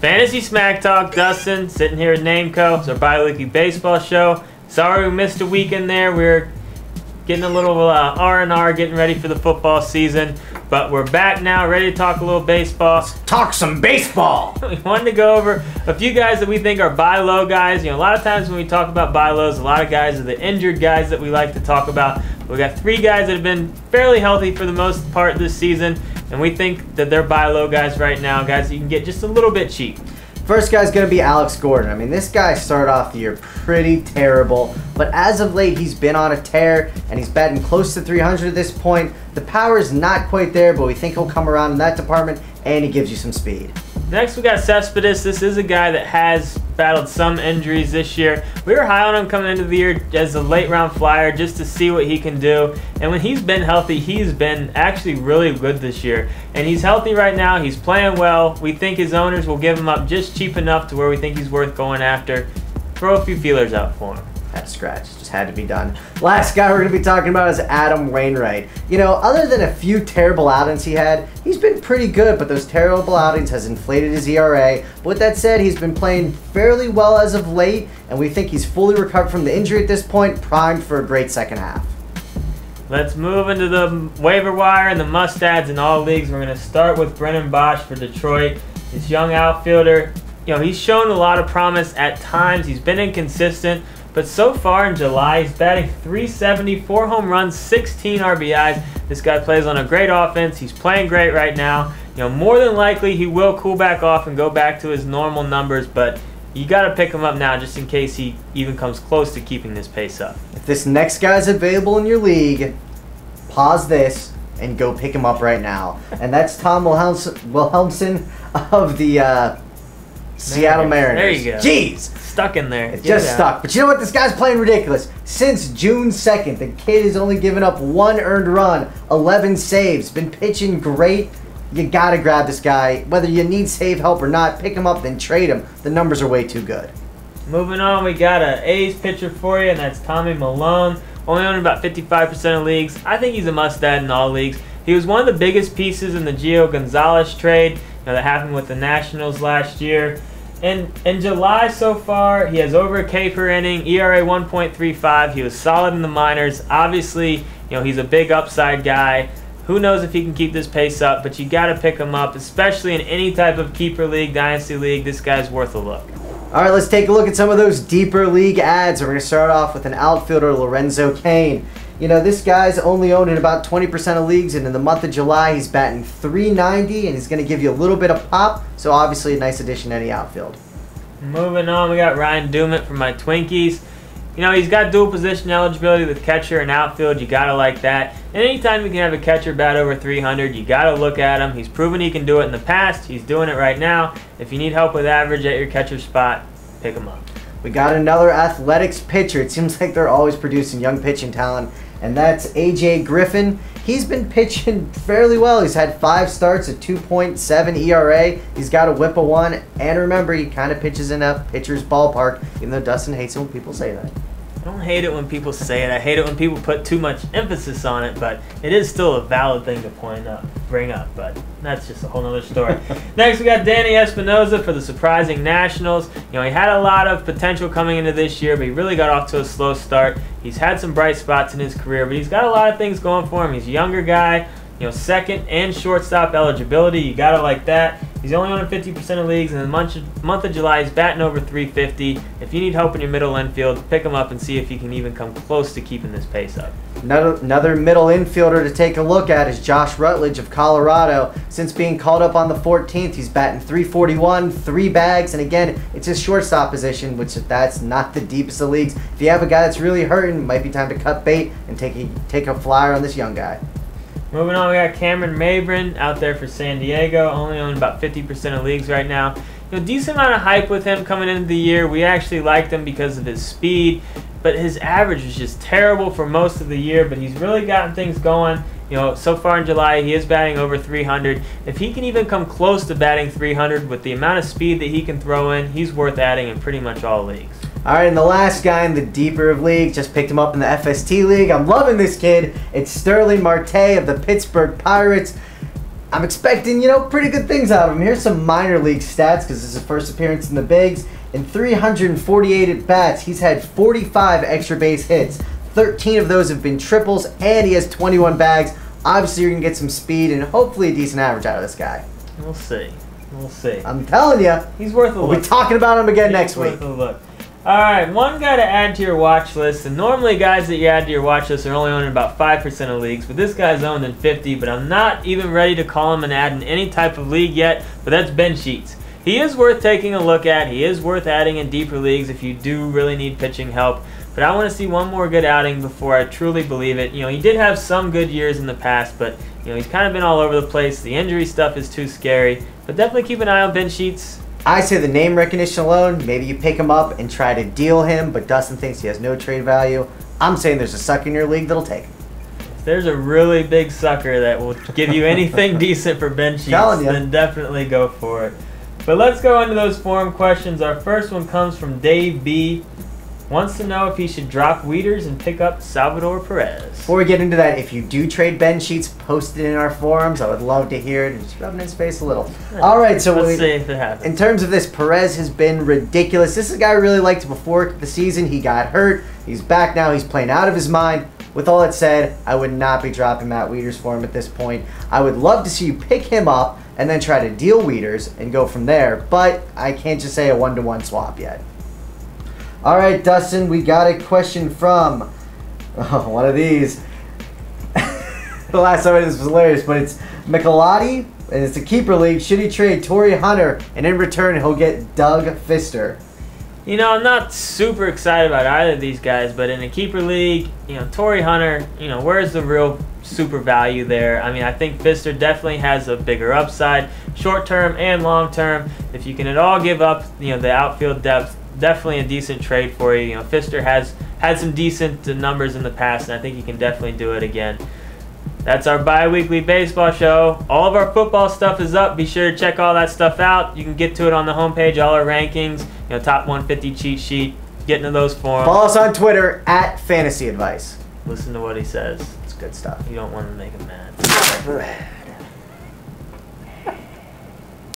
Fantasy Smack Talk, Dustin, sitting here at Nameco. It's our bi-weekly baseball show. Sorry we missed a week in there. We're getting a little R&R, getting ready for the football season. But we're back now, ready to talk a little baseball. Let's talk some baseball. We wanted to go over a few guys that we think are buy low guys. You know, a lot of times when we talk about buy lows, a lot of guys are the injured guys that we like to talk about. We got 3 guys that have been fairly healthy for the most part this season, and we think that they're buy low guys right now, guys that you can get just a little bit cheap. First guy's going to be Alex Gordon. I mean, this guy started off the year pretty terrible, but as of late, he's been on a tear, and he's batting close to 300 at this point. The power is not quite there, but we think he'll come around in that department, and he gives you some speed. Next, we got Cespedes. This is a guy that has battled some injuries this year. We were high on him coming into the year as a late-round flyer just to see what he can do. And when he's been healthy, he's been actually really good this year. And he's healthy right now. He's playing well. We think his owners will give him up just cheap enough to where we think he's worth going after. Throw a few feelers out for him. Had to scratch. Just had to be done. Last guy we're going to be talking about is Adam Wainwright. You know, other than a few terrible outings he had, he's been pretty good, but those terrible outings has inflated his ERA. But with that said, he's been playing fairly well as of late, and we think he's fully recovered from the injury at this point, primed for a great second half. Let's move into the waiver wire and the must-adds in all leagues. We're going to start with Brennan Bosch for Detroit. This young outfielder, you know, he's shown a lot of promise at times. He's been inconsistent. But so far in July, he's batting .370, 4 home runs, 16 RBIs. This guy plays on a great offense. He's playing great right now. You know, more than likely he will cool back off and go back to his normal numbers, but you got to pick him up now just in case he even comes close to keeping this pace up. If this next guy's available in your league, pause this and go pick him up right now. And that's Tom Wilhelmsen of the Seattle Mariners. There you go. Jeez. Stuck in there. It's just stuck. But you know what? This guy's playing ridiculous. Since June 2nd, the kid has only given up 1 earned run, 11 saves, been pitching great. You got to grab this guy. Whether you need save help or not, pick him up, then trade him. The numbers are way too good. Moving on, we got an A's pitcher for you, and that's Tommy Malone. Only owned about 55% of leagues. I think he's a must-add in all leagues. He was one of the biggest pieces in the Gio Gonzalez trade that happened with the Nationals last year. And in July so far, he has over a K per inning, ERA 1.35. He was solid in the minors. Obviously, you know, he's a big upside guy. Who knows if he can keep this pace up, but you got to pick him up, especially in any type of keeper league, dynasty league. This guy's worth a look. All right, let's take a look at some of those deeper league ads. We're going to start off with an outfielder, Lorenzo Cain. You know, this guy's only owned in about 20% of leagues, and in the month of July, he's batting .390, and he's going to give you a little bit of pop, so obviously a nice addition to any outfield. Moving on, we got Ryan Dumit from my Twinkies. You know, he's got dual position eligibility with catcher and outfield. You got to like that. And anytime you can have a catcher bat over 300, you got to look at him. He's proven he can do it in the past. He's doing it right now. If you need help with average at your catcher spot, pick him up. We got another athletics pitcher. It seems like they're always producing young pitching talent, and that's AJ Griffin. He's been pitching fairly well. He's had 5 starts at 2.7 ERA. He's got a whip of 1, and remember, he kind of pitches in a pitcher's ballpark, even though Dustin hates it when people say that. I don't hate it when people say it. I hate it when people put too much emphasis on it, but it is still a valid thing to bring up, but that's just a whole nother story. Next, we got Danny Espinosa for the surprising Nationals. You know, he had a lot of potential coming into this year, but he really got off to a slow start. He's had some bright spots in his career, but he's got a lot of things going for him. He's a younger guy. You know, second and shortstop eligibility. You got to like that. He's only on 50% of leagues, and in the month of July, he's batting over 350. If you need help in your middle infield, pick him up and see if he can even come close to keeping this pace up. Another middle infielder to take a look at is Josh Rutledge of Colorado. Since being called up on the 14th, he's batting .341, 3 bags, and again, it's his shortstop position, which that's not the deepest of leagues. If you have a guy that's really hurting, it might be time to cut bait and take a flyer on this young guy. Moving on, we got Cameron Mabrin out there for San Diego, only owned about 50% of leagues right now. You know, decent amount of hype with him coming into the year. We actually liked him because of his speed, but his average was just terrible for most of the year, but he's really gotten things going. You know, so far in July, he is batting over 300. If he can even come close to batting 300 with the amount of speed that he can throw in, he's worth adding in pretty much all leagues. All right, and the last guy in the deeper of leagues, just picked him up in the FST League. I'm loving this kid. It's Sterling Marte of the Pittsburgh Pirates. I'm expecting, pretty good things out of him. Here's some minor league stats because this is his first appearance in the bigs. In 348 at-bats, he's had 45 extra base hits. 13 of those have been triples, and he has 21 bags. Obviously, you're going to get some speed and hopefully a decent average out of this guy. We'll see. We'll see. I'm telling you. He's worth a look. We'll be talking about him again next week. Worth a look. All right, one guy to add to your watch list, and normally guys that you add to your watch list are only owned in about 5% of leagues, but this guy's owned in 50, but I'm not even ready to call him an ad in any type of league yet, but that's Ben Sheets. He is worth taking a look at. He is worth adding in deeper leagues if you do really need pitching help, but I want to see one more good outing before I truly believe it. He did have some good years in the past, but he's kind of been all over the place. The injury stuff is too scary, but definitely keep an eye on Ben Sheets. I say the name recognition alone, maybe you pick him up and try to deal him, but Dustin thinks he has no trade value. I'm saying there's a sucker in your league that'll take him. If there's a really big sucker that will give you anything decent for Ben Sheets, then definitely go for it. But let's go into those forum questions. Our first one comes from Dave B. Wants to know if he should drop Wieters and pick up Salvador Perez. Before we get into that, if you do trade Ben Sheets, post it in our forums. I would love to hear it and just rub it in his face a little. All right, so let's see if it happens. In terms of this, Perez has been ridiculous. This is a guy I really liked before the season. He got hurt. He's back now. He's playing out of his mind. With all that said, I would not be dropping Matt Wieters for him at this point. I would love to see you pick him up and then try to deal Wieters and go from there, but I can't just say a one-to-one swap yet. All right, Dustin, we got a question from one of these. The last time this was hilarious, but it's Michelotti, and it's a keeper league. Should he trade Torrey Hunter, and in return he'll get Doug Fister? I'm not super excited about either of these guys, but in a keeper league, Torrey Hunter, where's the real super value there? I mean, I think Fister definitely has a bigger upside, short term and long term. If you can at all give up, the outfield depth, definitely a decent trade for you. Fister has had some decent numbers in the past, and I think he can definitely do it again. That's our bi-weekly baseball show. All of our football stuff is up. Be sure to check all that stuff out. You can get to it on the homepage, all our rankings, top 150 cheat sheet. Get into those forums. Follow us on Twitter @FantasyAdvice. Listen to what he says. It's good stuff. You don't want to make him mad.